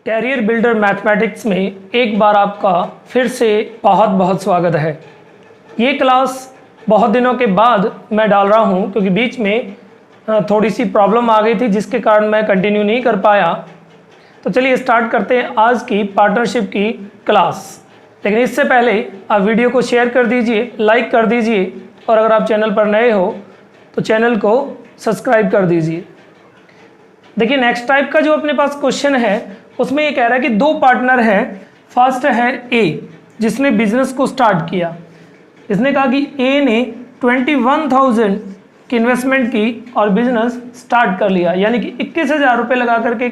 Career builder mathematics में एक बार आपका फिर से बहुत बहुत स्वागत है। ये क्लास बहुत दिनों के बाद मैं डाल रहा हूँ क्योंकि बीच में थोड़ी सी प्रॉब्लम आ गई थी जिसके कारण मैं कंटिन्यू नहीं कर पाया। तो चलिए स्टार्ट करते हैं आज की पार्टनरशिप की क्लास। लेकिन इससे पहले आप वीडियो को शेयर कर दीजिए, लाइक कर दीजिए और अगर आप चैनल पर नए हो तो चैनल को सब्सक्राइब कर दीजिए। देखिए नेक्स्ट टाइप का जो अपने पास क्वेश्चन है उसमें ये कह रहा है कि दो पार्टनर हैं। फर्स्ट है ए जिसने बिजनेस को स्टार्ट किया। इसने कहा कि ए ने 21,000 की इन्वेस्टमेंट की और बिजनेस स्टार्ट कर लिया, यानी कि 21,000 रुपये लगा करके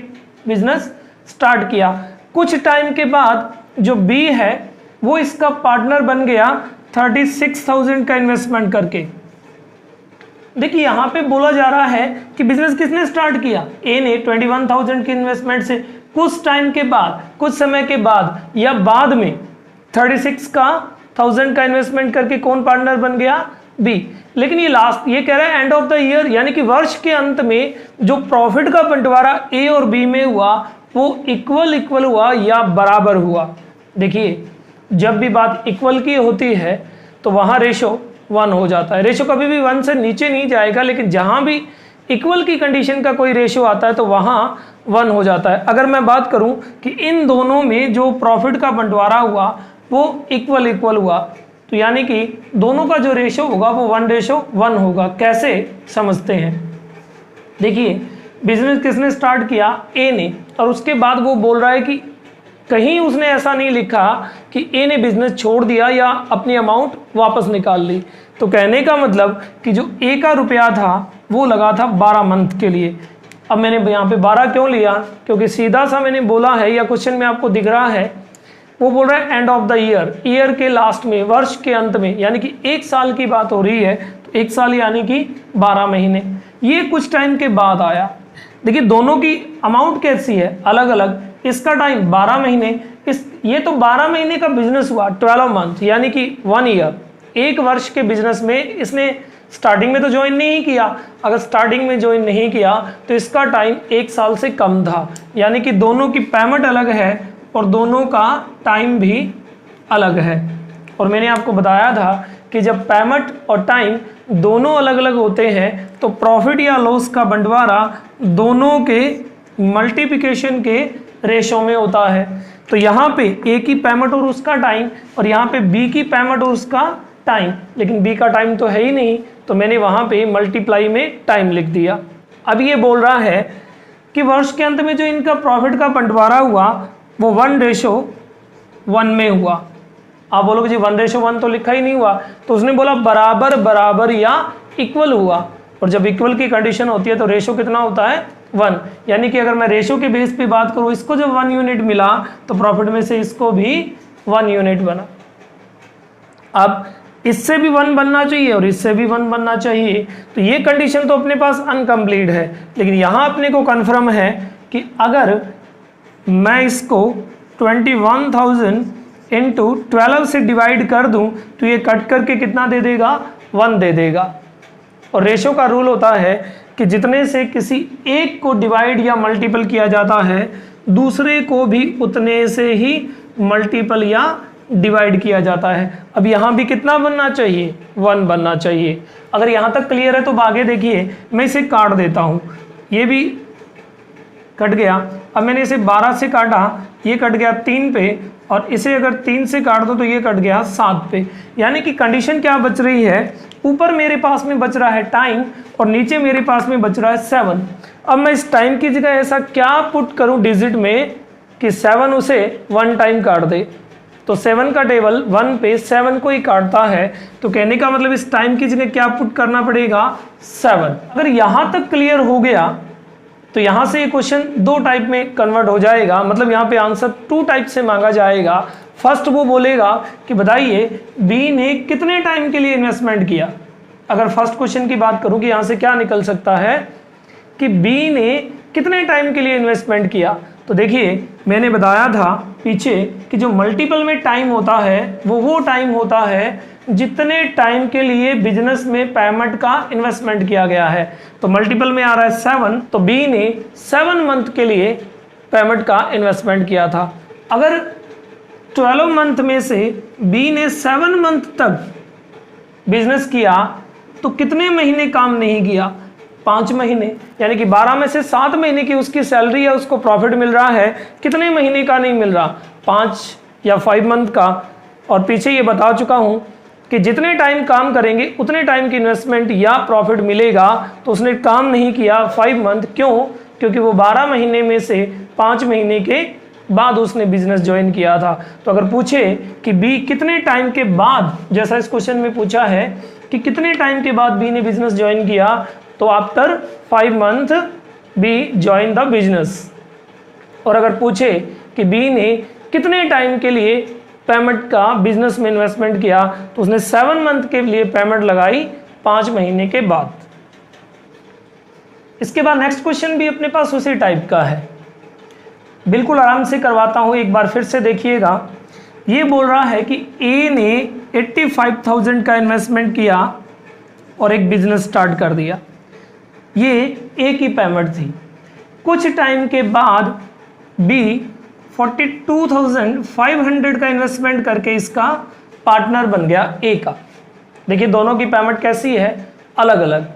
बिजनेस स्टार्ट किया। कुछ टाइम के बाद जो बी है वो इसका पार्टनर बन गया 36,000 का इन्वेस्टमेंट करके। देखिए यहाँ पे बोला जा रहा है कि बिजनेस किसने स्टार्ट किया, ए ने 21,000 की इन्वेस्टमेंट से कुछ टाइम के बाद, कुछ समय के बाद या बाद में 36,000 का इन्वेस्टमेंट करके कौन पार्टनर बन गया, बी। लेकिन ये लास्ट ये कह रहा है एंड ऑफ द ईयर, यानी कि वर्ष के अंत में जो प्रॉफिट का बंटवारा ए और बी में हुआ वो इक्वल हुआ या बराबर हुआ। देखिए जब भी बात इक्वल की होती है तो वहाँ रेशो 1 हो जाता है। रेशो कभी भी 1 से नीचे नहीं जाएगा, लेकिन जहाँ भी इक्वल की कंडीशन का कोई रेशो आता है तो वहाँ 1 हो जाता है। अगर मैं बात करूँ कि इन दोनों में जो प्रॉफिट का बंटवारा हुआ वो इक्वल हुआ तो यानी कि दोनों का जो रेशो होगा वो 1:1 होगा। कैसे समझते हैं, देखिए बिजनेस किसने स्टार्ट किया, ए ने, और उसके बाद वो बोल रहा है कि कहीं उसने ऐसा नहीं लिखा कि ए ने बिजनेस छोड़ दिया या अपनी अमाउंट वापस निकाल ली। तो कहने का मतलब कि जो ए का रुपया था वो लगा था 12 मंथ के लिए। अब मैंने यहाँ पे 12 क्यों लिया, क्योंकि सीधा सा मैंने बोला है या क्वेश्चन में आपको दिख रहा है वो बोल रहा है एंड ऑफ द ईयर के लास्ट में, वर्ष के अंत में, यानी कि 1 साल की बात हो रही है तो 1 साल यानी कि 12 महीने। ये कुछ टाइम के बाद आया। देखिए दोनों की अमाउंट कैसी है, अलग अलग। इसका टाइम 12 महीने, ये तो 12 महीने का बिजनेस हुआ, 12 मंथ यानी कि 1 ईयर। 1 वर्ष के बिजनेस में इसने स्टार्टिंग में तो ज्वाइन नहीं किया। अगर स्टार्टिंग में ज्वाइन नहीं किया तो इसका टाइम 1 साल से कम था, यानी कि दोनों की पेमेंट अलग है और दोनों का टाइम भी अलग है। और मैंने आपको बताया था कि जब पेमेंट और टाइम दोनों अलग अलग होते हैं तो प्रॉफिट या लॉस का बंटवारा दोनों के मल्टीप्लिकेशन के रेशो में होता है। तो यहाँ पे ए की पेमेंट और उसका टाइम और यहाँ पे बी की पेमेंट और उसका टाइम, लेकिन बी का टाइम तो है ही नहीं तो मैंने वहाँ पे मल्टीप्लाई में टाइम लिख दिया। अब ये बोल रहा है कि वर्ष के अंत में जो इनका प्रॉफिट का बंटवारा हुआ वो 1:1 में हुआ। आप बोलोगे जी 1:1 तो लिखा ही नहीं हुआ, तो उसने बोला बराबर या इक्वल हुआ। और जब इक्वल की कंडीशन होती है तो रेशो कितना होता है, 1। यानी कि अगर मैं रेशो के बेस पे बात करूँ, इसको जब 1 यूनिट मिला तो प्रॉफिट में से इसको भी 1 यूनिट बना। अब इससे भी 1 बनना चाहिए और इससे भी 1 बनना चाहिए, तो ये कंडीशन तो अपने पास अनकम्प्लीट है। लेकिन यहाँ अपने को कन्फर्म है कि अगर मैं इसको 21,000 इंटू 12 से डिवाइड कर दूं तो ये कट करके कितना दे देगा, 1 दे देगा। और रेशो का रूल होता है कि जितने से किसी एक को डिवाइड या मल्टीपल किया जाता है दूसरे को भी उतने से ही मल्टीपल या डिवाइड किया जाता है। अब यहाँ भी कितना बनना चाहिए, 1 बनना चाहिए। अगर यहाँ तक क्लियर है तो आगे देखिए, मैं इसे काट देता हूँ, ये भी कट गया। अब मैंने इसे 12 से काटा, ये कट गया 3 पे, और इसे अगर 3 से काट दो तो ये कट गया 7 पे। यानी कि कंडीशन क्या बच रही है, ऊपर मेरे पास में बच रहा है टाइम और नीचे मेरे पास में बच रहा है 7। अब मैं इस टाइम की जगह ऐसा क्या पुट करूं डिजिट में कि 7 उसे 1 टाइम काट दे। तो 7 का टेबल 1 पे 7 को ही काटता है, तो कहने का मतलब इस टाइम की जगह क्या पुट करना पड़ेगा, 7। अगर यहाँ तक क्लियर हो गया तो यहाँ से ये क्वेश्चन 2 टाइप में कन्वर्ट हो जाएगा, मतलब यहाँ पे आंसर 2 टाइप से मांगा जाएगा। फर्स्ट वो बोलेगा कि बताइए बी ने कितने टाइम के लिए इन्वेस्टमेंट किया। अगर फर्स्ट क्वेश्चन की बात करूँ कि यहाँ से क्या निकल सकता है कि बी ने कितने टाइम के लिए इन्वेस्टमेंट किया, तो देखिए मैंने बताया था पीछे कि जो मल्टीपल में टाइम होता है वो टाइम होता है जितने टाइम के लिए बिजनेस में पेमेंट का इन्वेस्टमेंट किया गया है। तो मल्टीपल में आ रहा है 7, तो बी ने 7 मंथ के लिए पेमेंट का इन्वेस्टमेंट किया था। अगर 12 मंथ में से बी ने 7 मंथ तक बिजनेस किया तो कितने महीने काम नहीं किया? 5 महीने। यानी कि 12 में से 7 महीने की उसकी सैलरी है, उसको प्रॉफिट मिल रहा है, कितने महीने का नहीं मिल रहा? 5 या 5 मंथ का। और पीछे ये बता चुका हूं कि जितने टाइम काम करेंगे उतने टाइम की इन्वेस्टमेंट या प्रॉफिट मिलेगा। तो उसने काम नहीं किया 5 मंथ, क्यों? क्योंकि वो 12 महीने में से 5 महीने के बाद उसने बिजनेस ज्वाइन किया था। तो अगर पूछे कि बी कितने टाइम के बाद, जैसा इस क्वेश्चन में पूछा है कि कितने टाइम के बाद बी ने बिजनेस ज्वाइन किया, तो after 5 month be join the business. और अगर पूछे कि बी ने कितने टाइम के लिए पेमेंट का बिजनेस में इन्वेस्टमेंट किया, तो उसने 7 मंथ के लिए पेमेंट लगाई 5 महीने के बाद। इसके बाद नेक्स्ट क्वेश्चन भी अपने पास उसी टाइप का है, बिल्कुल आराम से करवाता हूं, एक बार फिर से देखिएगा। ये बोल रहा है कि ए ने 85,000 का इन्वेस्टमेंट किया और एक बिजनेस स्टार्ट कर दिया। ये ए की पेमेंट थी। कुछ टाइम के बाद बी 42,500 का इन्वेस्टमेंट करके इसका पार्टनर बन गया ए का। देखिए दोनों की पेमेंट कैसी है, अलग अलग।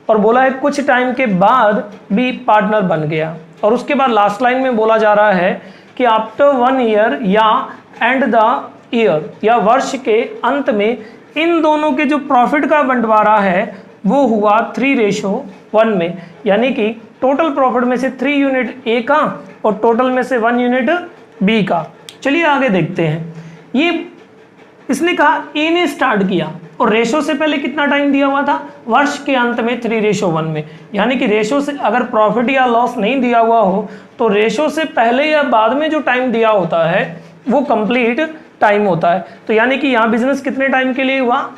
और बोला है कुछ टाइम के बाद बी पार्टनर बन गया। और उसके बाद लास्ट लाइन में बोला जा रहा है कि आफ्टर 1 ईयर या एंड द ईयर, या वर्ष के अंत में इन दोनों के जो प्रॉफिट का बंटवारा है वो हुआ 3:1 में। यानी कि टोटल प्रॉफिट में से 3 यूनिट ए का और टोटल में से 1 यूनिट बी का। चलिए आगे देखते हैं। ये इसने कहा ए ने स्टार्ट किया और रेशो से पहले कितना टाइम दिया हुआ था? वर्ष के अंत में 3:1 में। यानी कि रेशो से अगर प्रॉफिट या लॉस नहीं दिया हुआ हो तो रेशो से पहले या बाद में जो टाइम दिया होता है वो कंप्लीट टाइम होता है। तो यानी कि यहाँ बिजनेस कितने टाइम के लिए हुआ?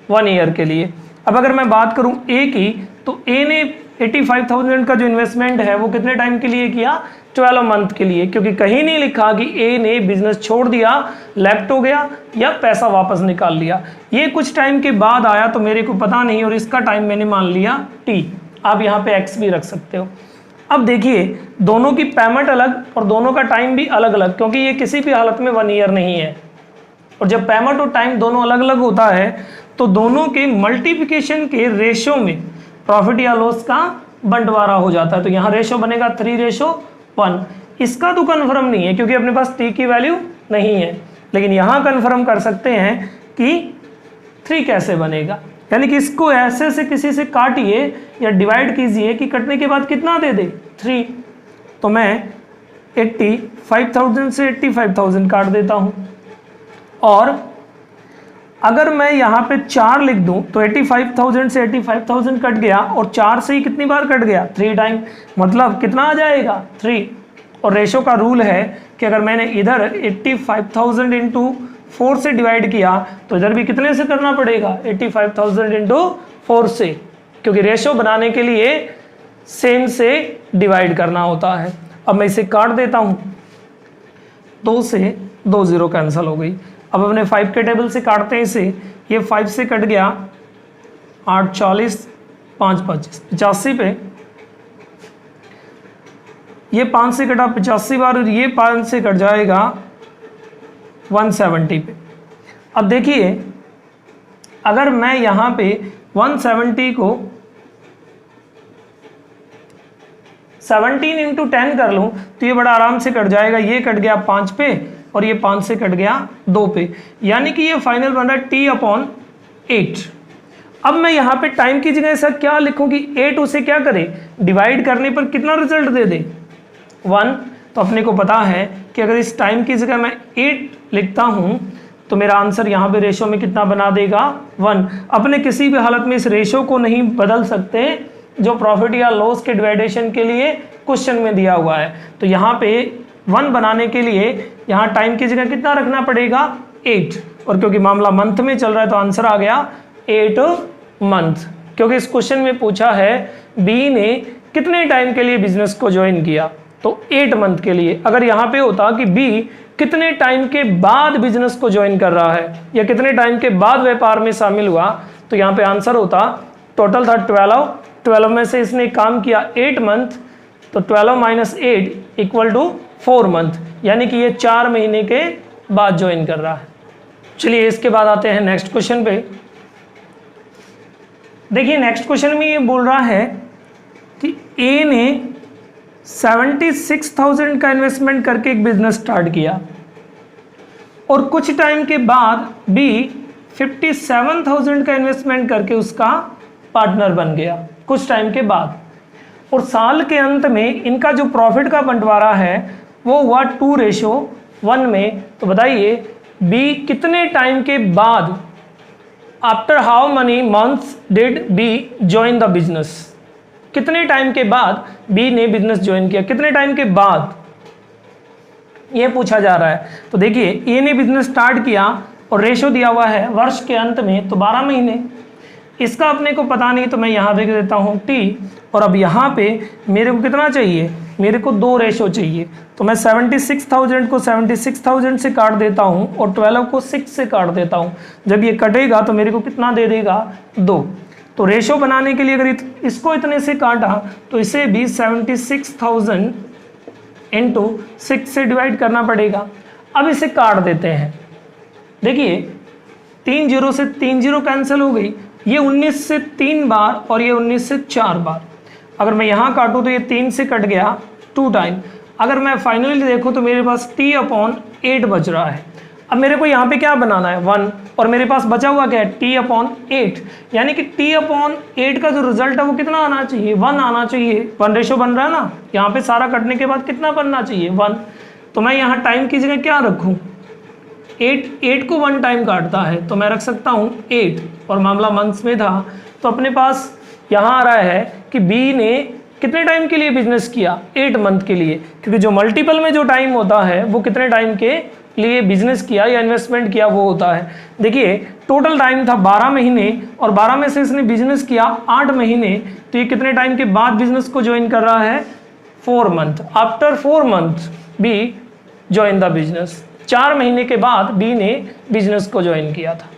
1 ईयर के लिए। अब अगर मैं बात करूँ ए की, तो ए ने 85,000 का जो इन्वेस्टमेंट है वो कितने टाइम के लिए किया? 12 मंथ के लिए। क्योंकि कहीं नहीं लिखा कि ए ने बिजनेस छोड़ दिया, लेफ्ट हो गया या पैसा वापस निकाल लिया। ये कुछ टाइम के बाद आया तो मेरे को पता नहीं, और इसका टाइम मैंने मान लिया टी। आप यहाँ पे एक्स भी रख सकते हो। अब देखिए दोनों की पेमेंट अलग और दोनों का टाइम भी अलग अलग, क्योंकि ये किसी भी हालत में 1 ईयर नहीं है। और जब पेमेंट और टाइम दोनों अलग अलग होता है तो दोनों के मल्टीप्लिकेशन के रेशो में प्रॉफिट या लॉस का बंटवारा हो जाता है। तो यहाँ रेशो बनेगा 3:1। इसका तो कन्फर्म नहीं है क्योंकि अपने पास टी की वैल्यू नहीं है, लेकिन यहाँ कन्फर्म कर सकते हैं कि 3 कैसे बनेगा। यानी कि इसको ऐसे से किसी से काटिए या डिवाइड कीजिए कि कटने के बाद कितना दे दे? 3। तो मैं 85,000 से 85,000 काट देता हूँ। और अगर मैं यहाँ पे 4 लिख दूं तो 85,000 से 85,000 कट गया, और 4 से ही कितनी बार कट गया? 3 टाइम। मतलब कितना आ जाएगा? 3। और रेशो का रूल है कि अगर मैंने इधर 85,000 इंटू 4 से डिवाइड किया तो इधर भी कितने से करना पड़ेगा? 85,000 इंटू 4 से, क्योंकि रेशो बनाने के लिए सेम से डिवाइड करना होता है। अब मैं इसे काट देता हूँ, 2 से 2 0 कैंसिल हो गई। अब अपने 5 के टेबल से काटते हैं इसे। ये 5 से कट गया 8 40, 5 25 85 पे। ये 5 से कटा 85 बार, और ये 5 से कट जाएगा 170 पे। अब देखिए अगर मैं यहाँ पे 170 को 17 इंटू 10 कर लूँ तो ये बड़ा आराम से कट जाएगा। ये कट गया 5 पे और ये 5 से कट गया 2 पे। यानी कि ये फाइनल बन रहा है T/8। अब मैं यहाँ पे टाइम की जगह सर क्या लिखूँ कि 8 उसे क्या करे? डिवाइड करने पर कितना रिजल्ट दे दे? 1। तो अपने को पता है कि अगर इस टाइम की जगह मैं 8 लिखता हूँ तो मेरा आंसर यहाँ पे रेशो में कितना बना देगा? 1। अपने किसी भी हालत में इस रेशो को नहीं बदल सकते जो प्रॉफिट या लॉस के डिवाइडेशन के लिए क्वेश्चन में दिया हुआ है। तो यहाँ पे 1 बनाने के लिए यहाँ टाइम की जगह कितना रखना पड़ेगा? 8। और क्योंकि मामला मंथ में चल रहा है तो आंसर आ गया 8 मंथ। क्योंकि इस क्वेश्चन में पूछा है बी ने कितने टाइम के लिए बिजनेस को ज्वाइन किया, तो 8 मंथ के लिए। अगर यहाँ पे होता कि बी कितने टाइम के बाद बिजनेस को ज्वाइन कर रहा है या कितने टाइम के बाद व्यापार में शामिल हुआ, तो यहाँ पे आंसर होता टोटल था 12 में से इसने काम किया 8 मंथ, तो 12 - 8 = 4 मंथ, यानी कि ये 4 महीने के बाद ज्वाइन कर रहा है। चलिए इसके बाद आते हैं नेक्स्ट क्वेश्चन पे। देखिए नेक्स्ट क्वेश्चन में ये बोल रहा है कि ए ने 76,000 का इन्वेस्टमेंट करके एक बिजनेस स्टार्ट किया और कुछ टाइम के बाद बी 57,000 का इन्वेस्टमेंट करके उसका पार्टनर बन गया कुछ टाइम के बाद, और साल के अंत में इनका जो प्रॉफिट का बंटवारा है वो हुआ 2:1 में। तो बताइए बी कितने टाइम के बाद, after how many months did be join the business, कितने टाइम के बाद बी ने बिजनेस ज्वाइन किया, कितने टाइम के बाद ये पूछा जा रहा है। तो देखिए ए ने बिजनेस स्टार्ट किया और रेशो दिया हुआ है वर्ष के अंत में, तो 12 महीने। इसका अपने को पता नहीं तो मैं यहाँ पे देता हूँ टी, और अब यहाँ पे मेरे को कितना चाहिए, मेरे को 2 रेशो चाहिए। तो मैं 76,000 को 76,000 से काट देता हूँ और 12 को 6 से काट देता हूँ। जब ये कटेगा तो मेरे को कितना दे देगा, 2। तो रेशो बनाने के लिए अगर इसको इतने से काटा तो इसे भी 76,000 इंटू 6 से डिवाइड करना पड़ेगा। अब इसे काट देते हैं। देखिए 3 0 से 3 0 कैंसिल हो गई, ये 19 से 3 बार और ये 19 से 4 बार। अगर मैं यहाँ काटूँ तो ये 3 से कट गया 2 टाइम। अगर मैं फाइनली देखूँ तो मेरे पास t/8 बच रहा है। अब मेरे को यहाँ पे क्या बनाना है, 1, और मेरे पास बचा हुआ क्या है, t/8, यानी कि t/8 का जो रिजल्ट है वो कितना आना चाहिए, 1 आना चाहिए। 1 रेशो बन रहा है ना, यहाँ पे सारा कटने के बाद कितना बनना चाहिए, 1। तो मैं यहाँ टाइम की जगह क्या रखूँ, 8 को 1 टाइम काटता है तो मैं रख सकता हूँ 8, और मामला मंथ्स में था तो अपने पास यहाँ आ रहा है कि बी ने कितने टाइम के लिए बिजनेस किया, 8 मंथ के लिए, क्योंकि जो मल्टीपल में जो टाइम होता है वो कितने टाइम के लिए बिजनेस किया या इन्वेस्टमेंट किया वो होता है। देखिए टोटल टाइम था 12 महीने और 12 में से इसने बिजनेस किया 8 महीने, तो ये कितने टाइम के बाद बिजनेस को ज्वाइन कर रहा है, 4 month. After 4 month be join the business, 4 महीने के बाद बी ने बिजनेस को ज्वाइन किया था,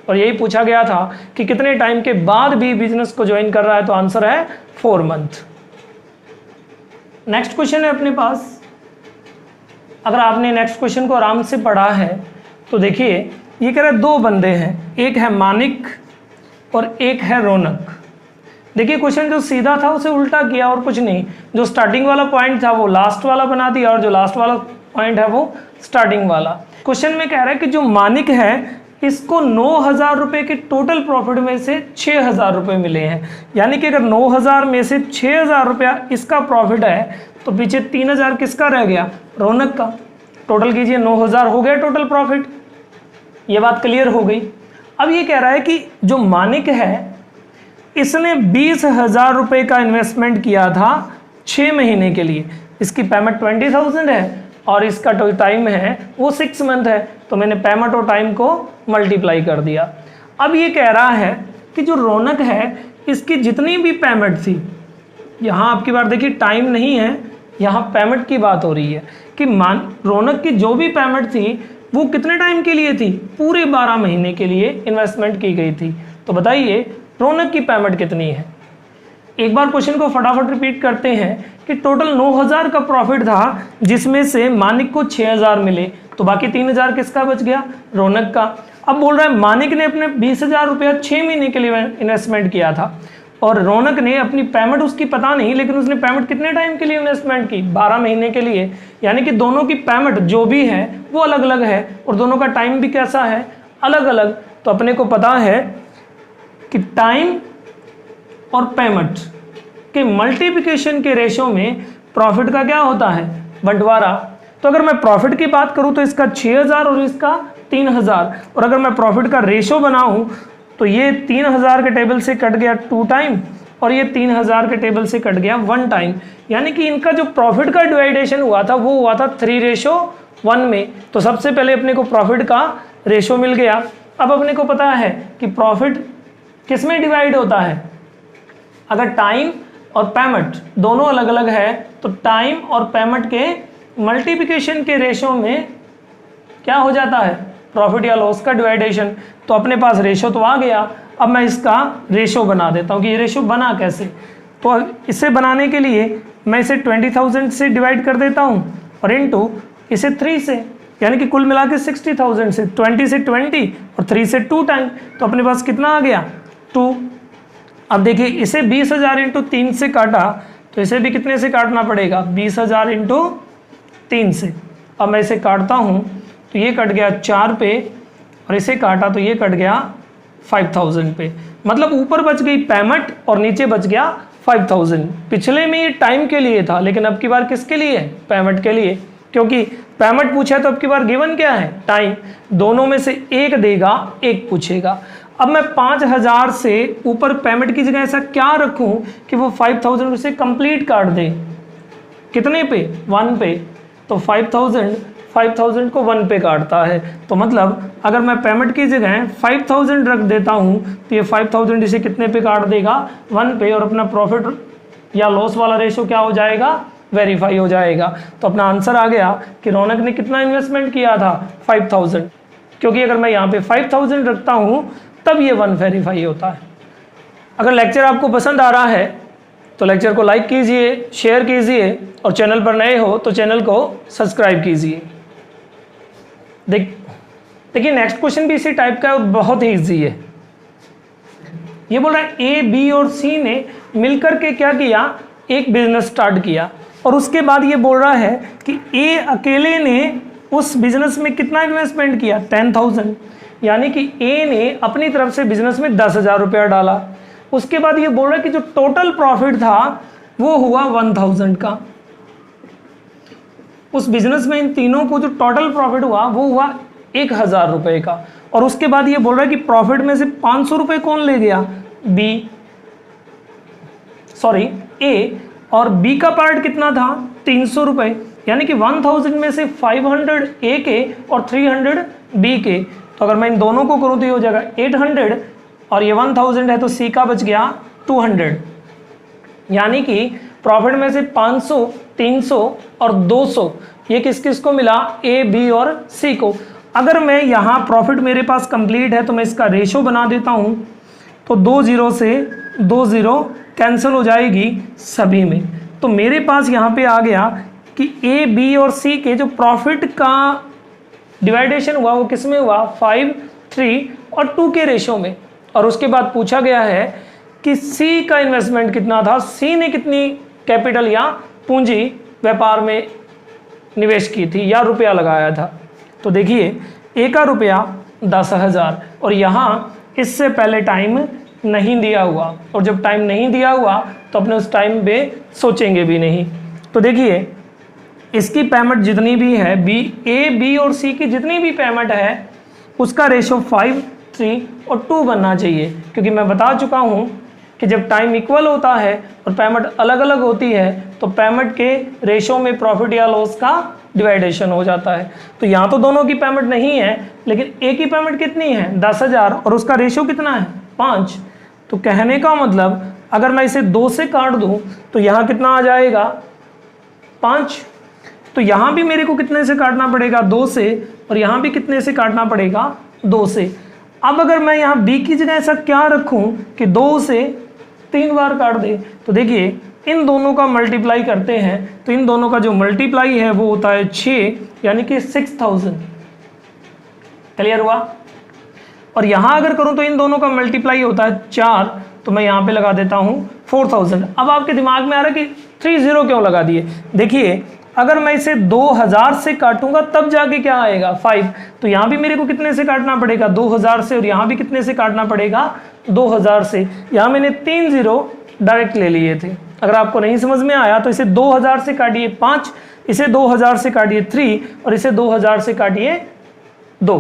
और यही पूछा गया था कि कितने टाइम के बाद बी बिजनेस को ज्वाइन कर रहा है, तो आंसर है 4 मंथ। नेक्स्ट क्वेश्चन है अपने पास। अगर आपने नेक्स्ट क्वेश्चन को आराम से पढ़ा है तो देखिए ये कह रहा है 2 बंदे हैं, एक है मानिक और एक है रौनक। देखिए क्वेश्चन जो सीधा था उसे उल्टा किया और कुछ नहीं, जो स्टार्टिंग वाला पॉइंट था वो लास्ट वाला बना दिया और जो लास्ट वाला पॉइंट है वो स्टार्टिंग वाला। क्वेश्चन में कह रहा है कि जो मानिक है इसको 9,000 रुपये के टोटल प्रॉफिट में से 6,000 रुपये मिले हैं, यानी कि अगर 9,000 में से 6,000 रुपया इसका प्रॉफिट है तो पीछे 3,000 किसका रह गया, रौनक का। टोटल कीजिए, 9,000 हो गया टोटल प्रॉफिट, ये बात क्लियर हो गई। अब ये कह रहा है कि जो मानिक है इसने 20,000 रुपये का इन्वेस्टमेंट किया था 6 महीने के लिए, इसकी पेमेंट 20,000 है और इसका जो टाइम है वो 6 मंथ है, तो मैंने पेमेंट और टाइम को मल्टीप्लाई कर दिया। अब ये कह रहा है कि जो रौनक है इसकी जितनी भी पेमेंट थी, यहाँ आपकी बात देखिए टाइम नहीं है, यहाँ पेमेंट की बात हो रही है कि रौनक की जो भी पेमेंट थी वो कितने टाइम के लिए थी, पूरे 12 महीने के लिए इन्वेस्टमेंट की गई थी। तो बताइए रौनक की पेमेंट कितनी है। एक बार क्वेश्चन को फटाफट रिपीट करते हैं कि टोटल 9,000 का प्रॉफिट था जिसमें से मानिक को 6,000 मिले, तो बाकी 3,000 किसका बच गया, रौनक का। अब बोल रहा है मानिक ने अपने 20,000 रुपया 6 महीने के लिए इन्वेस्टमेंट किया था और रौनक ने अपनी पेमेंट उसकी पता नहीं, लेकिन उसने पेमेंट कितने टाइम के लिए इन्वेस्टमेंट की, 12 महीने के लिए, यानी कि दोनों की पेमेंट जो भी है वो अलग अलग है और दोनों का टाइम भी कैसा है, अलग अलग। तो अपने को पता है कि टाइम और पेमेंट के मल्टीप्लिकेशन के रेशो में प्रॉफिट का क्या होता है, बंटवारा। तो अगर मैं प्रॉफिट की बात करूं तो इसका 6,000 और इसका 3,000, और अगर मैं प्रॉफिट का रेशो बनाऊं तो ये 3,000 के टेबल से कट गया 2 टाइम और ये 3,000 के टेबल से कट गया 1 टाइम, यानी कि इनका जो प्रॉफिट का डिवाइडेशन हुआ था वो हुआ था 3:1 में। तो सबसे पहले अपने को प्रॉफिट का रेशो मिल गया। अब अपने को पता है कि प्रॉफिट किस में डिवाइड होता है, अगर टाइम और पेमेंट दोनों अलग अलग है तो टाइम और पेमेंट के मल्टीप्लिकेशन के रेशो में क्या हो जाता है, प्रॉफिट या लॉस का डिवाइडेशन। तो अपने पास रेशो तो आ गया, अब मैं इसका रेशो बना देता हूँ कि ये रेशो बना कैसे। तो इसे बनाने के लिए मैं इसे 20,000 से डिवाइड कर देता हूँ और इनटू इसे 3 से, यानी कि कुल मिला के 60,000 से 20 से 20 और 3 से 2 टाइम, तो अपने पास कितना आ गया 2। अब देखिए इसे 20,000 इंटू 3 से काटा तो इसे भी कितने से काटना पड़ेगा 20,000 इंटू 3 से। अब मैं इसे काटता हूँ तो ये कट गया 4 पे और इसे काटा तो ये कट गया 5,000 पे। मतलब ऊपर बच गई पेमेंट और नीचे बच गया 5,000। पिछले में ये टाइम के लिए था लेकिन अब की बार किसके लिए है, पेमेंट के लिए, क्योंकि पेमेंट पूछा तो अब की बार गिवन क्या है, टाइम। दोनों में से एक देगा एक पूछेगा। अब मैं 5,000 से ऊपर पेमेंट की जगह ऐसा क्या रखूं कि वो 5,000 उसे कंप्लीट काट दे, कितने पे 1 पे, तो 5,000 को 1 पे काटता है। तो मतलब अगर मैं पेमेंट की जगह 5,000 रख देता हूं तो ये 5,000 इसे कितने पे काट देगा 1 पे, और अपना प्रॉफिट या लॉस वाला रेशो क्या हो जाएगा, वेरीफाई हो जाएगा। तो अपना आंसर आ गया कि रौनक ने कितना इन्वेस्टमेंट किया था 5,000, क्योंकि अगर मैं यहाँ पे 5,000 रखता हूँ तब ये 1 वेरीफाई होता है। अगर लेक्चर आपको पसंद आ रहा है तो लेक्चर को लाइक कीजिए, शेयर कीजिए और चैनल पर नए हो तो चैनल को सब्सक्राइब कीजिए। देखिए नेक्स्ट क्वेश्चन भी इसी टाइप का, बहुत ही इजी है। ये बोल रहा है ए, बी और सी ने मिलकर के क्या किया, एक बिजनेस स्टार्ट किया, और उसके बाद ये बोल रहा है कि ए अकेले ने उस बिजनेस में कितना इन्वेस्टमेंट किया 10,000, यानी कि ए ने अपनी तरफ से बिजनेस में 10,000 रुपया डाला। उसके बाद ये बोल रहा है कि जो टोटल प्रॉफिट था वो हुआ 1,000 का। उस बिजनेस में इन तीनों को जो टोटल प्रॉफिट हुआ वो हुआ 1,000 रुपये का। और उसके बाद ये बोल रहा है कि प्रॉफिट में से 500 रुपये कौन ले गया, ए, और बी का पार्ट कितना था 300 रुपये, यानी कि 1,000 में से 500 ए के और 300 बी के। तो अगर मैं इन दोनों को करूँ तो ये हो जाएगा 800 और ये 1,000 है तो सी का बच गया 200, यानी कि प्रॉफिट में से 500, 300 और 200 ये किस किस को मिला, ए, बी और सी को। अगर मैं यहाँ प्रॉफिट मेरे पास कंप्लीट है तो मैं इसका रेशो बना देता हूँ, तो 2 0 से 2 0 कैंसिल हो जाएगी सभी में। तो मेरे पास यहाँ पे आ गया कि ए, बी और सी के जो प्रॉफिट का डिवाइडेशन हुआ वो किस में हुआ, 5, 3 और 2 के रेशो में। और उसके बाद पूछा गया है कि सी का इन्वेस्टमेंट कितना था, सी ने कितनी कैपिटल या पूंजी व्यापार में निवेश की थी या रुपया लगाया था। तो देखिए ए का रुपया 10,000 और यहाँ इससे पहले टाइम नहीं दिया हुआ, और जब टाइम नहीं दिया हुआ तो अपने उस टाइम पे सोचेंगे भी नहीं। तो देखिए इसकी पेमेंट जितनी भी है, ए, बी और सी की जितनी भी पेमेंट है उसका रेशो 5, 3 और 2 बनना चाहिए, क्योंकि मैं बता चुका हूँ कि जब टाइम इक्वल होता है और पेमेंट अलग अलग होती है तो पेमेंट के रेशो में प्रॉफिट या लॉस का डिवाइडेशन हो जाता है। तो यहाँ तो दोनों की पेमेंट नहीं है, लेकिन ए की पेमेंट कितनी है 10,000 और उसका रेशो कितना है 5। तो कहने का मतलब अगर मैं इसे 2 से काट दूँ तो यहाँ कितना आ जाएगा 5। तो यहाँ भी मेरे को कितने से काटना पड़ेगा 2 से, और यहाँ भी कितने से काटना पड़ेगा 2 से। अब अगर मैं यहाँ बी की जगह ऐसा क्या रखूँ कि 2 से 3 बार काट दे, तो देखिए इन दोनों का मल्टीप्लाई करते हैं तो इन दोनों का जो मल्टीप्लाई है वो होता है 6, यानी कि 6,000। क्लियर हुआ। और यहाँ अगर करूँ तो इन दोनों का मल्टीप्लाई होता है 4, तो मैं यहाँ पे लगा देता हूँ 4,000। अब आपके दिमाग में आ रहा है कि 30 क्यों लगा दिए। देखिए अगर मैं इसे 2,000 से काटूंगा तब जाके क्या आएगा 5, तो यहाँ भी मेरे को कितने से काटना पड़ेगा 2,000 से, और यहाँ भी कितने से काटना पड़ेगा 2,000 से। यहाँ मैंने 3 0 डायरेक्ट ले लिए थे। अगर आपको नहीं समझ में आया तो इसे 2,000 से काटिए 5, इसे 2,000 से काटिए 3 और इसे 2,000 से काटिए 2।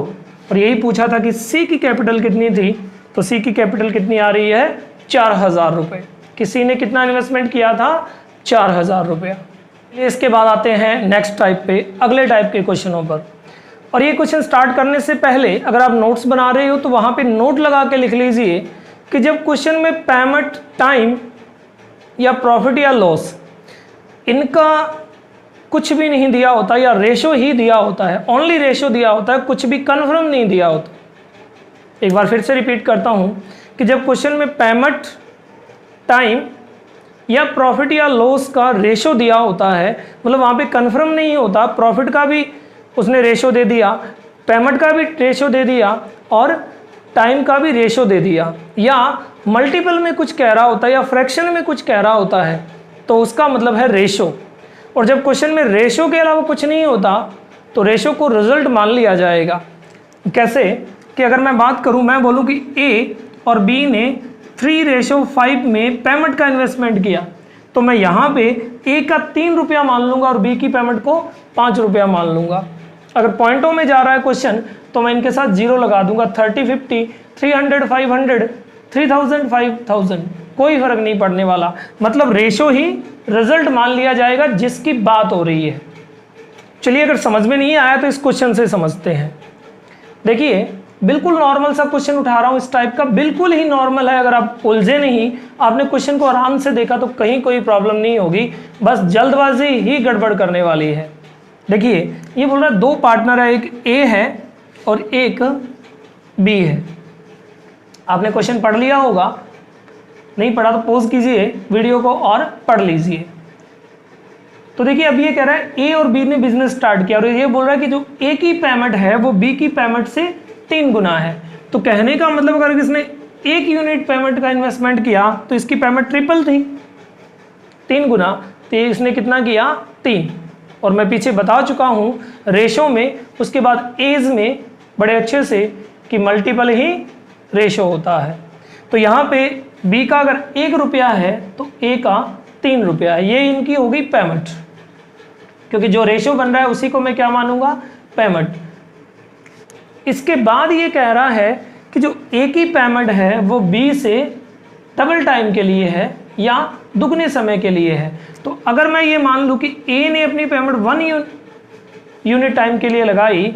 और यही पूछा था कि सी की कैपिटल कितनी थी, तो सी की कैपिटल कितनी आ रही है 4,000 रुपये। किसी ने कितना इन्वेस्टमेंट किया था 4,000 रुपया। इसके बाद आते हैं नेक्स्ट टाइप पे, अगले टाइप के क्वेश्चनों पर। और ये क्वेश्चन स्टार्ट करने से पहले अगर आप नोट्स बना रहे हो तो वहाँ पे नोट लगा के लिख लीजिए कि जब क्वेश्चन में पेमेंट, टाइम या प्रॉफिट या लॉस इनका कुछ भी नहीं दिया होता या रेशो ही दिया होता है, ओनली रेशो दिया होता है, कुछ भी कन्फर्म नहीं दिया होता। एक बार फिर से रिपीट करता हूँ कि जब क्वेश्चन में पेमेंट, टाइम या प्रॉफिट या लॉस का रेशो दिया होता है, मतलब वहाँ पे कंफर्म नहीं होता, प्रॉफिट का भी उसने रेशो दे दिया, पेमेंट का भी रेशो दे दिया और टाइम का भी रेशो दे दिया, या मल्टीपल में कुछ कह रहा होता है या फ्रैक्शन में कुछ कह रहा होता है, तो उसका मतलब है रेशो। और जब क्वेश्चन में रेशो के अलावा कुछ नहीं होता तो रेशो को रिजल्ट मान लिया जाएगा। कैसे कि अगर मैं बात करूं, मैं बोलूं कि ए और बी ने 3:5 में पेमेंट का इन्वेस्टमेंट किया, तो मैं यहाँ पे ए का 3 रुपया मान लूंगा और बी की पेमेंट को 5 रुपया मान लूंगा। अगर पॉइंटों में जा रहा है क्वेश्चन तो मैं इनके साथ जीरो लगा दूंगा, 30, 50, 300, 500, 3000, 5000, कोई फर्क नहीं पड़ने वाला, मतलब रेशो ही रिजल्ट मान लिया जाएगा जिसकी बात हो रही है। चलिए, अगर समझ में नहीं आया तो इस क्वेश्चन से समझते हैं। देखिए, बिल्कुल नॉर्मल सा क्वेश्चन उठा रहा हूँ, इस टाइप का बिल्कुल ही नॉर्मल है। अगर आप उलझे नहीं, आपने क्वेश्चन को आराम से देखा तो कहीं कोई प्रॉब्लम नहीं होगी, बस जल्दबाजी ही गड़बड़ करने वाली है। देखिए, ये बोल रहा है 2 पार्टनर है, एक ए है और एक बी है। आपने क्वेश्चन पढ़ लिया होगा, नहीं पढ़ा तो पॉज कीजिए वीडियो को और पढ़ लीजिए। तो देखिए, अब ये कह रहा है ए और बी ने बिजनेस स्टार्ट किया और ये बोल रहा है कि जो ए की पेमेंट है वो बी की पेमेंट से 3 गुना है। तो कहने का मतलब अगर किसने 1 यूनिट पेमेंट का इन्वेस्टमेंट किया तो इसकी पेमेंट ट्रिपल थी, 3 गुना, तो इसने कितना किया 3। और मैं पीछे बता चुका हूँ रेशो में, उसके बाद एज में बड़े अच्छे से कि मल्टीपल ही रेशो होता है। तो यहाँ पे बी का अगर 1 रुपया है तो ए का 3 रुपया है, ये इनकी होगी पेमेंट, क्योंकि जो रेशो बन रहा है उसी को मैं क्या मानूंगा, पेमेंट। इसके बाद ये कह रहा है कि जो ए की पेमेंट है वो बी से डबल टाइम के लिए है या दुगने समय के लिए है। तो अगर मैं ये मान लूँ कि ए ने अपनी पेमेंट 1 यूनिट टाइम के लिए लगाई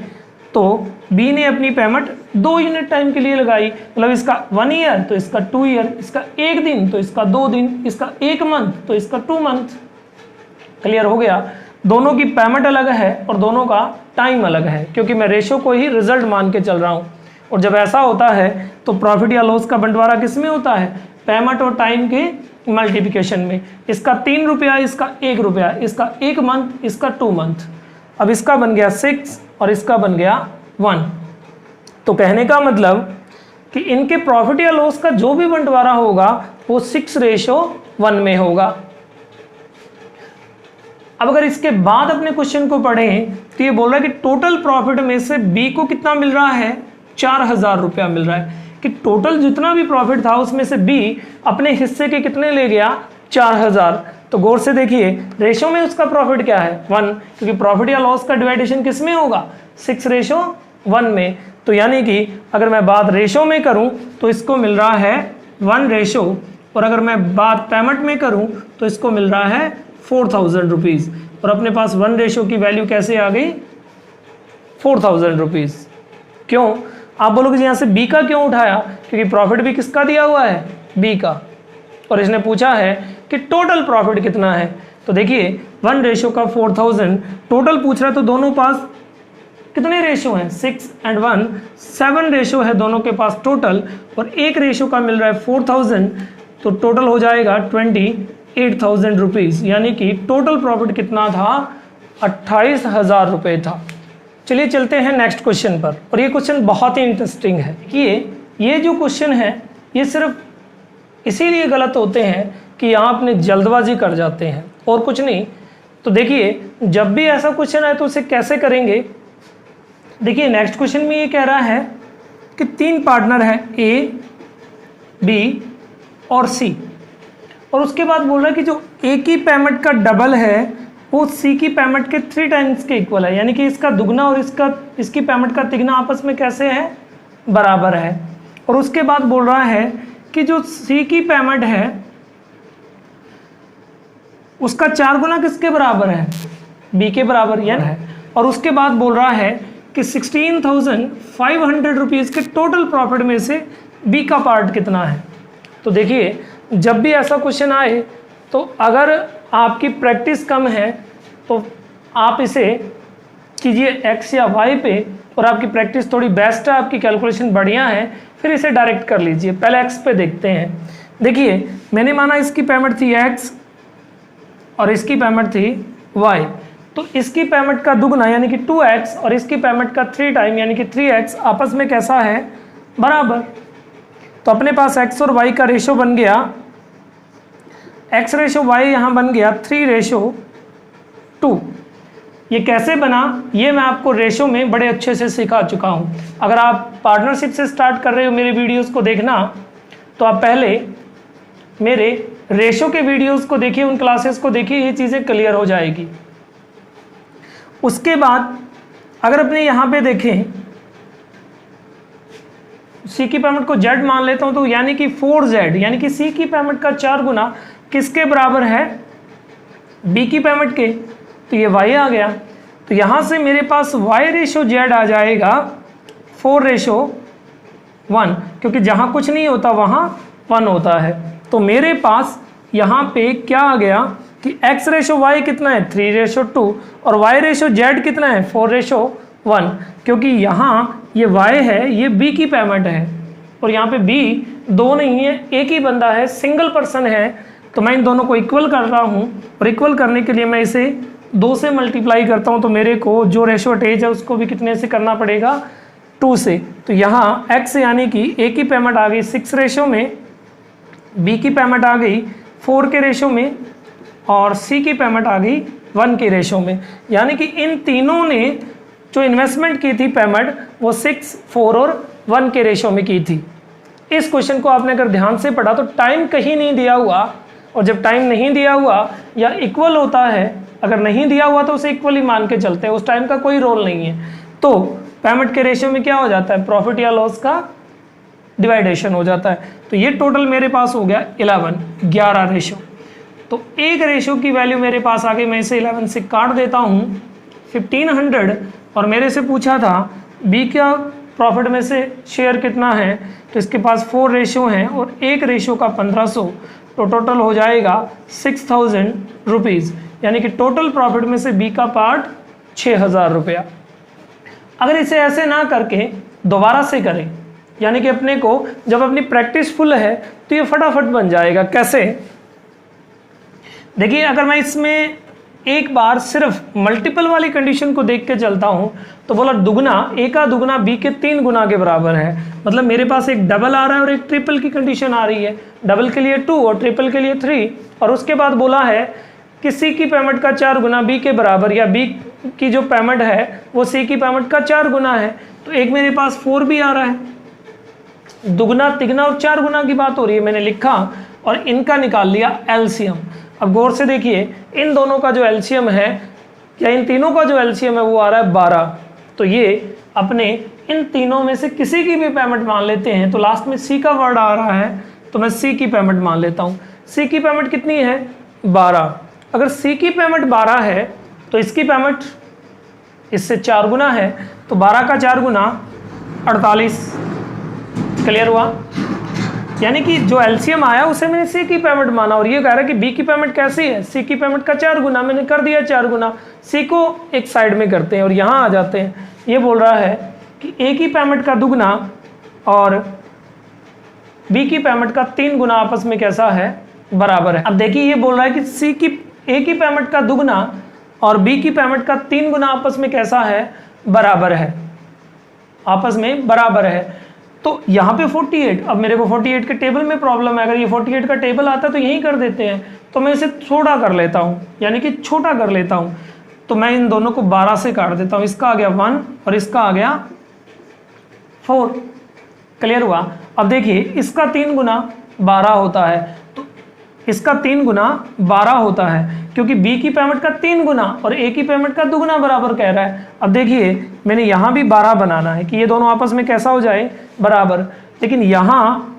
तो बी ने अपनी पेमेंट 2 यूनिट टाइम के लिए लगाई, मतलब इसका 1 ईयर तो इसका 2 ईयर, इसका 1 दिन तो इसका 2 दिन, इसका 1 मंथ तो इसका 2 मंथ। क्लियर हो गया? दोनों की पेमेंट अलग है और दोनों का टाइम अलग है, क्योंकि मैं रेशो को ही रिजल्ट मान के चल रहा हूँ। और जब ऐसा होता है तो प्रॉफिट या लॉस का बंटवारा किस में होता है, पेमेंट और टाइम के मल्टीप्लिकेशन में। इसका 3 रुपया, इसका 1 रुपया, इसका 1 मंथ, इसका 2 मंथ। अब इसका बन गया 6 और इसका बन गया 1। तो कहने का मतलब कि इनके प्रॉफिट या लॉस का जो भी बंटवारा होगा वो 6:1 में होगा। अब अगर इसके बाद अपने क्वेश्चन को पढ़ें तो ये बोल रहा है कि टोटल प्रॉफिट में से बी को कितना मिल रहा है, 4000 रुपया मिल रहा है, कि टोटल जितना भी प्रॉफिट था उसमें से बी अपने हिस्से के कितने ले गया, 4000। तो गौर से देखिए रेशो में उसका प्रॉफिट क्या है, 1, क्योंकि प्रॉफिट या लॉस का डिवाइडेशन किस में होगा, 6:1 में। तो यानी कि अगर मैं बात रेशो में करूं तो इसको मिल रहा है 1 रेशो, और अगर मैं बात पेमेंट में करूं तो इसको मिल रहा है 4000 रुपीज़। और अपने पास 1 रेशो की वैल्यू कैसे आ गई, 4000 रुपीज़। क्यों? आप बोलोगे यहाँ से बी का क्यों उठाया, क्योंकि प्रॉफिट भी किसका दिया हुआ है, बी का, और इसने पूछा है कि टोटल प्रॉफिट कितना है। तो देखिए 1 रेशो का 4000 टोटल पूछ रहा है, तो दोनों पास कितने रेशो हैं, 6 और 1, 7 रेशो है दोनों के पास टोटल, और 1 रेशो का मिल रहा है 4000, तो टोटल हो जाएगा 28,000 रुपीज़। यानी कि टोटल प्रॉफिट कितना था, 28,000 रुपये था। चलिए चलते हैं नेक्स्ट क्वेश्चन पर, और ये क्वेश्चन बहुत ही इंटरेस्टिंग है। ये जो क्वेश्चन है ये सिर्फ इसीलिए गलत होते हैं कि यहाँ अपने जल्दबाजी कर जाते हैं और कुछ नहीं। तो देखिए जब भी ऐसा क्वेश्चन आए तो उसे कैसे करेंगे। देखिए नेक्स्ट क्वेश्चन में ये कह रहा है कि 3 पार्टनर है, ए, बी और सी, और उसके बाद बोल रहा है कि जो ए की पेमेंट का डबल है वो सी की पेमेंट के 3 टाइम्स के इक्वल है, यानी कि इसका दुगना और इसकी पेमेंट का तिगना आपस में कैसे है, बराबर है। और उसके बाद बोल रहा है कि जो सी की पेमेंट है उसका 4 गुना किसके बराबर है, बी के बराबर यानी है। और उसके बाद बोल रहा है कि 16,500 रुपीज़ के टोटल प्रॉफिट में से बी का पार्ट कितना है। तो देखिए जब भी ऐसा क्वेश्चन आए तो अगर आपकी प्रैक्टिस कम है तो आप इसे कीजिए एक्स या वाई पे, और आपकी प्रैक्टिस थोड़ी बेस्ट है, आपकी कैलकुलेशन बढ़िया है, फिर इसे डायरेक्ट कर लीजिए। पहले एक्स पे देखते हैं। देखिए मैंने माना इसकी पेमेंट थी एक्स और इसकी पेमेंट थी y, तो इसकी पेमेंट का दुगना यानी कि 2x और इसकी पेमेंट का 3 टाइम यानी कि 3x आपस में कैसा है, बराबर। तो अपने पास x और y का रेशो बन गया, x रेशो y यहाँ बन गया 3:2। ये कैसे बना ये मैं आपको रेशो में बड़े अच्छे से सिखा चुका हूँ। अगर आप पार्टनरशिप से स्टार्ट कर रहे हो मेरे वीडियोस को देखना, तो आप पहले मेरे रेशो के वीडियोस को देखिए, उन क्लासेस को देखिए, ये चीज़ें क्लियर हो जाएगी। उसके बाद अगर अपने यहाँ पे देखें सी की पेमेंट को z मान लेता हूँ, तो यानी कि 4z यानी कि सी की पेमेंट का 4 गुना किसके बराबर है, बी की पेमेंट के, तो ये y आ गया। तो यहाँ से मेरे पास y रेशो z आ जाएगा 4:1, क्योंकि जहाँ कुछ नहीं होता वहाँ 1 होता है। तो मेरे पास यहाँ पे क्या आ गया कि x रेशो y कितना है 3:2 और y रेशो z कितना है 4:1, क्योंकि यहाँ ये y है, ये b की पेमेंट है और यहाँ पे b दो नहीं है, एक ही बंदा है, सिंगल पर्सन है। तो मैं इन दोनों को इक्वल कर रहा हूँ और इक्वल करने के लिए मैं इसे 2 से मल्टीप्लाई करता हूँ, तो मेरे को जो रेशो अटैच है उसको भी कितने से करना पड़ेगा, 2 से। तो यहाँ x यानी कि a की पेमेंट आ गई 6 रेशो में, b की पेमेंट आ गई 4 के रेशो में और c की पेमेंट आ गई 1 के रेशो में। यानी कि इन तीनों ने जो इन्वेस्टमेंट की थी पेमेंट वो 6, 4 और 1 के रेशो में की थी। इस क्वेश्चन को आपने अगर ध्यान से पढ़ा तो टाइम कहीं नहीं दिया हुआ, और जब टाइम नहीं दिया हुआ या इक्वल होता है, अगर नहीं दिया हुआ तो उसे इक्वल ही मान के चलते हैं, उस टाइम का कोई रोल नहीं है। तो पेमेंट के रेशो में क्या हो जाता है, प्रॉफिट या लॉस का डिवाइडेशन हो जाता है। तो ये टोटल मेरे पास हो गया 11 रेशो। तो एक रेशो की वैल्यू मेरे पास आ गई, मैं इसे 11 से काट देता हूँ 1500, और मेरे से पूछा था बी का प्रॉफिट में से शेयर कितना है, तो इसके पास 4 रेशो हैं और एक रेशो का 1500, तो टोटल हो जाएगा 6000 रुपीज़, यानी कि टोटल प्रॉफिट में से बी का पार्ट 6000 रुपया। अगर इसे ऐसे ना करके दोबारा से करें, यानी कि अपने को जब अपनी प्रैक्टिस फुल है तो ये फटाफट बन जाएगा। कैसे, देखिए अगर मैं इसमें एक बार सिर्फ मल्टीपल वाली कंडीशन को देख के चलता हूँ, तो बोला दुगना, ए का दुगना बी के 3 गुना के बराबर है। मतलब मेरे पास एक डबल आ रहा है और एक ट्रिपल की कंडीशन आ रही है, डबल के लिए 2 और ट्रिपल के लिए 3। और उसके बाद बोला है कि सी की पेमेंट का 4 गुना बी के बराबर, या बी की जो पेमेंट है वो सी की पेमेंट का 4 गुना है। तो एक मेरे पास 4 भी आ रहा है, दुगना, तिगना और 4 गुना की बात हो रही है, मैंने लिखा और इनका निकाल लिया एलसीएम। अब गौर से देखिए, इन दोनों का जो एलसीएम है या इन तीनों का जो एलसीएम है वो आ रहा है 12। तो ये अपने इन तीनों में से किसी की भी पेमेंट मान लेते हैं, तो लास्ट में सी का वर्ड आ रहा है तो मैं सी की पेमेंट मान लेता हूँ। सी की पेमेंट कितनी है, 12। अगर सी की पेमेंट 12 है तो इसकी पेमेंट इससे 4 गुना है, तो 12 का 4 गुना 48। क्लियर हुआ, यानी कि जो एलसीएम आया उसे मैंने सी की पेमेंट माना, और ये कह रहा है कि बी की पेमेंट कैसी है, सी की पेमेंट का 4 गुना, मैंने कर दिया 4 गुना। सी को एक साइड में करते हैं और यहाँ आ जाते हैं। ये बोल रहा है कि ए की पेमेंट का दुगना और बी की पेमेंट का 3 गुना आपस में कैसा है, बराबर है। अब देखिए ये बोल रहा है कि ए की पेमेंट का दुगना और बी की पेमेंट का 3 गुना आपस में कैसा है, बराबर है, आपस में बराबर है। तो यहाँ पे 48, अब मेरे को 48 के टेबल में प्रॉब्लम है। अगर ये 48 का टेबल आता है तो यहीं कर देते हैं, तो मैं इसे छोटा कर लेता हूँ, यानी कि छोटा कर लेता हूँ। तो मैं इन दोनों को 12 से काट देता हूँ, इसका आ गया 1 और इसका आ गया 4। क्लियर हुआ। अब देखिए इसका 3 गुना 12 होता है, तो इसका 3 गुना 12 होता है, क्योंकि बी की पेमेंट का 3 गुना और ए की पेमेंट का दुगना बराबर कह रहा है। अब देखिए मैंने यहाँ भी 12 बनाना है कि ये दोनों आपस में कैसा हो जाए, बराबर। लेकिन यहाँ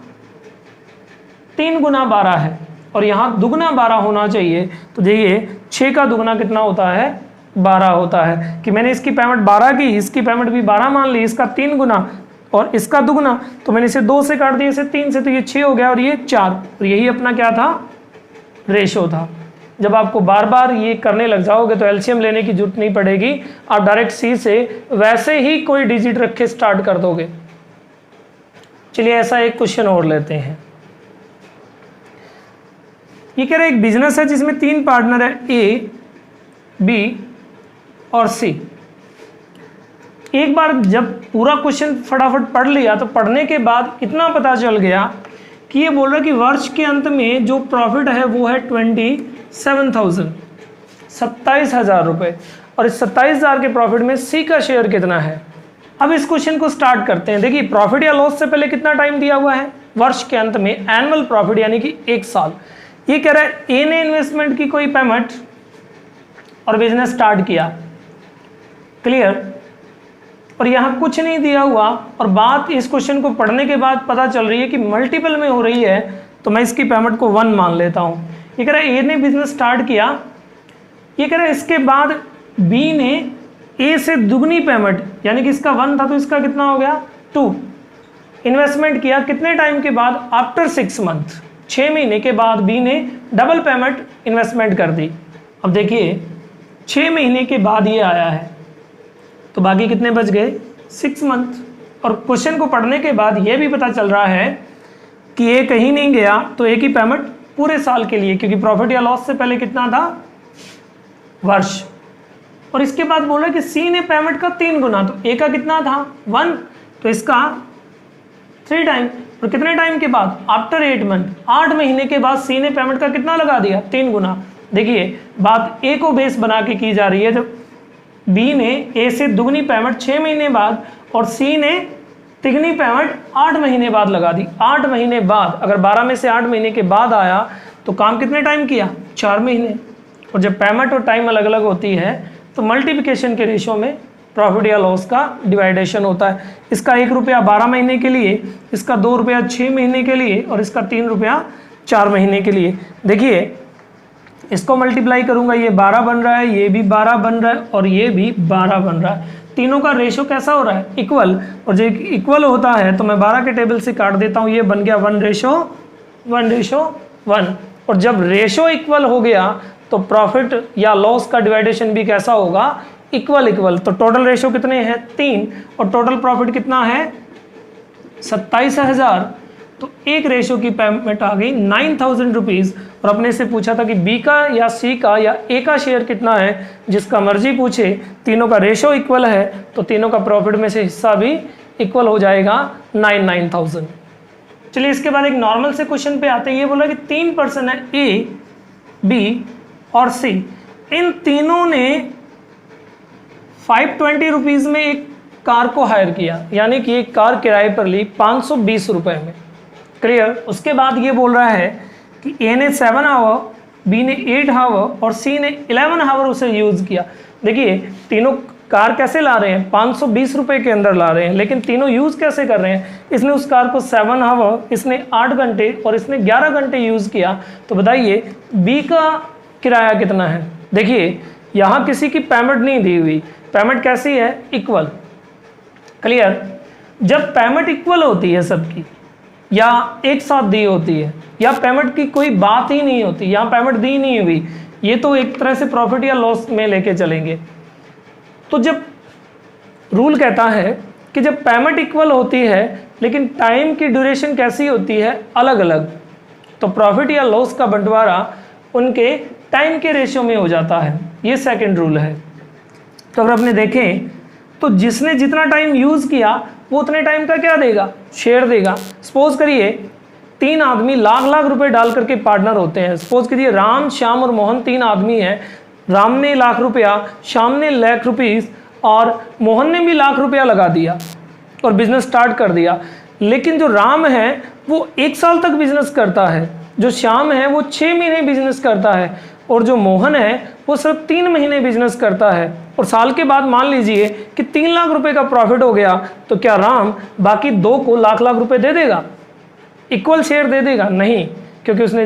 3 गुना 12 है और यहाँ दुगना 12 होना चाहिए। तो देखिए 6 का दुगना कितना होता है, 12 होता है। कि मैंने इसकी पेमेंट 12 की, इसकी पेमेंट भी 12 मान ली, इसका 3 गुना और इसका दुगना, तो मैंने इसे 2 से काट दिया, इसे 3 से, तो ये 6 हो गया और ये 4। और यही अपना क्या था, रेशो था। जब आपको बार बार ये करने लग जाओगे तो एलसीएम लेने की जरूरत नहीं पड़ेगी, आप डायरेक्ट सी से वैसे ही कोई डिजिट रख के स्टार्ट कर दोगे। चलिए ऐसा एक क्वेश्चन और लेते हैं। ये कह रहे एक बिजनेस है जिसमें 3 पार्टनर है, ए, बी और सी। एक बार जब पूरा क्वेश्चन फटाफट पढ़ लिया तो पढ़ने के बाद इतना पता चल गया कि ये बोल रहा है कि वर्ष के अंत में जो प्रॉफिट है वो है 27,000 रुपये, और इस 27,000 के प्रॉफिट में सी का शेयर कितना है। अब इस क्वेश्चन को स्टार्ट करते हैं। देखिए प्रॉफिट या लॉस से पहले कितना टाइम दिया हुआ है, वर्ष के अंत में एनुअल प्रॉफिट यानी कि 1 साल। ये कह रहा है ए ने इन्वेस्टमेंट की कोई पेमेंट और बिजनेस स्टार्ट किया, क्लियर, और यहाँ कुछ नहीं दिया हुआ, और बात इस क्वेश्चन को पढ़ने के बाद पता चल रही है कि मल्टीपल में हो रही है, तो मैं इसकी पेमेंट को 1 मान लेता हूँ। ये कह रहा है ए ने बिजनेस स्टार्ट किया, ये कह रहा है इसके बाद बी ने ए से दुगनी पेमेंट यानी कि इसका 1 था तो इसका कितना हो गया 2 इन्वेस्टमेंट किया, कितने टाइम के बाद, आफ्टर 6 मंथ, 6 महीने के बाद बी ने डबल पेमेंट इन्वेस्टमेंट कर दी। अब देखिए 6 महीने के बाद ये आया है तो बाकी कितने बच गए 6 मंथ, और क्वेश्चन को पढ़ने के बाद ये भी पता चल रहा है कि ये कहीं नहीं गया तो एक ही पेमेंट पूरे साल के लिए, क्योंकि प्रॉफिट या लॉस से पहले कितना था वर्ष, और इसके बाद बोल रहा है कि सी ने पेमेंट का 3 गुना, तो ए का कितना था 1, तो इसका 3 टाइम, और कितने टाइम के बाद, आफ्टर 8 मंथ, 8 महीने के बाद सी ने पेमेंट का कितना लगा दिया 3 गुना। देखिए बात ए को बेस बना के की जा रही है, जब बी ने ए से दुगनी पेमेंट 6 महीने बाद और सी ने तिगनी पेमेंट 8 महीने बाद लगा दी। 8 महीने बाद, अगर 12 में से 8 महीने के बाद आया तो काम कितने टाइम किया 4 महीने, और जब पेमेंट और टाइम अलग अलग होती है तो मल्टीप्लिकेशन के रेशो में प्रॉफिट या लॉस का डिवाइडेशन होता है। इसका 1 रुपया 12 महीने के लिए, इसका 2 रुपया 6 महीने के लिए, और इसका 3 रुपया 4 महीने के लिए। देखिए इसको मल्टीप्लाई करूंगा, ये 12 बन रहा है, ये भी 12 बन रहा है, और ये भी 12 बन रहा है। तीनों का रेशो कैसा हो रहा है इक्वल, और जब इक्वल होता है तो मैं 12 के टेबल से काट देता हूँ, ये बन गया 1:1, और जब रेशो इक्वल हो गया तो प्रॉफिट या लॉस का डिवाइडेशन भी कैसा होगा इक्वल। तो टोटल रेशो कितने हैं 3, और टोटल प्रॉफिट कितना है 27,000, तो एक रेशो की पेमेंट आ गई 9,000 रुपीज़। और अपने से पूछा था कि बी का या सी का या ए का शेयर कितना है, जिसका मर्जी पूछे, तीनों का रेशो इक्वल है तो तीनों का प्रॉफिट में से हिस्सा भी इक्वल हो जाएगा 9,000। चलिए इसके बाद एक नॉर्मल से क्वेश्चन पे आते हैं। ये बोला कि 3 पर्सन है ए, बी और सी, इन तीनों ने 520 रुपीज़ में एक कार को हायर किया, यानी कि एक कार किराए पर ली 520 रुपये में, क्लियर। उसके बाद ये बोल रहा है कि ए ने 7 आवर, बी ने 8 आवर और सी ने 11 आवर उसे यूज़ किया। देखिए तीनों कार कैसे ला रहे हैं 520 रुपये के अंदर ला रहे हैं, लेकिन तीनों यूज़ कैसे कर रहे हैं, इसने उस कार को 7 आवर, इसने 8 घंटे और इसने 11 घंटे यूज़ किया। तो बताइए बी का किराया कितना है। देखिए यहाँ किसी की पेमेंट नहीं दी हुई, पेमेंट कैसी है इक्वल, क्लियर। जब पेमेंट इक्वल होती है सबकी या एक साथ दी होती है, या पेमेंट की कोई बात ही नहीं होती, यहाँ पेमेंट दी नहीं हुई, ये तो एक तरह से प्रॉफिट या लॉस में लेके चलेंगे। तो जब रूल कहता है कि जब पेमेंट इक्वल होती है लेकिन टाइम की ड्यूरेशन कैसी होती है अलग अलग, तो प्रॉफिट या लॉस का बंटवारा उनके टाइम के रेशियो में हो जाता है। ये सेकंड रूल है। तो अगर अपने देखें तो जिसने जितना टाइम यूज़ किया वो उतने टाइम का क्या देगा, शेयर देगा। सपोज करिए 3 आदमी लाख लाख रुपए डाल करके पार्टनर होते हैं। सपोज करिए राम, श्याम और मोहन 3 आदमी हैं। राम ने लाख रुपया, श्याम ने लाख रुपीस और मोहन ने भी लाख रुपया लगा दिया और बिजनेस स्टार्ट कर दिया। लेकिन जो राम है वो 1 साल तक बिजनेस करता है, जो श्याम है वो 6 महीने बिजनेस करता है, और जो मोहन है वो सिर्फ 3 महीने बिजनेस करता है। और साल के बाद मान लीजिए कि 3 लाख रुपए का प्रॉफिट हो गया, तो क्या राम बाकी 2 को लाख लाख रुपए दे देगा, इक्वल शेयर दे देगा? नहीं, क्योंकि उसने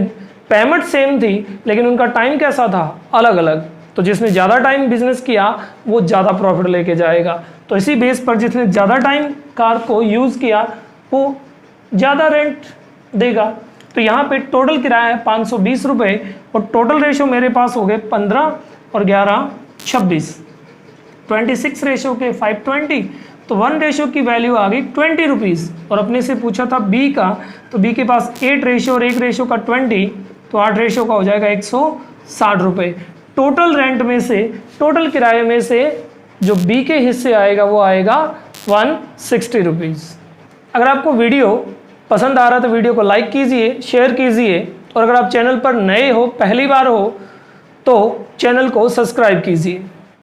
पेमेंट सेम थी लेकिन उनका टाइम कैसा था, अलग अलग। तो जिसने ज़्यादा टाइम बिजनेस किया वो ज़्यादा प्रॉफिट लेके जाएगा। तो इसी बेस पर जिसने ज़्यादा टाइम कार को यूज़ किया वो ज़्यादा रेंट देगा। तो यहाँ पे टोटल किराया है 520 रुपये, और टोटल रेशो मेरे पास हो गए 15 और 11 26, 26 रेशो के 520, तो 1 रेशो की वैल्यू आ गई 20 रुपीज़। और अपने से पूछा था बी का, तो बी के पास 8 रेशो और 1 रेशो का 20, तो 8 रेशो का हो जाएगा 160 रुपये। टोटल रेंट में से, टोटल किराए में से जो बी के हिस्से आएगा वो आएगा 160 रुपीज़। अगर आपको वीडियो पसंद आ रहा है तो वीडियो को लाइक कीजिए, शेयर कीजिए, और अगर आप चैनल पर नए हो, पहली बार हो, तो चैनल को सब्सक्राइब कीजिए।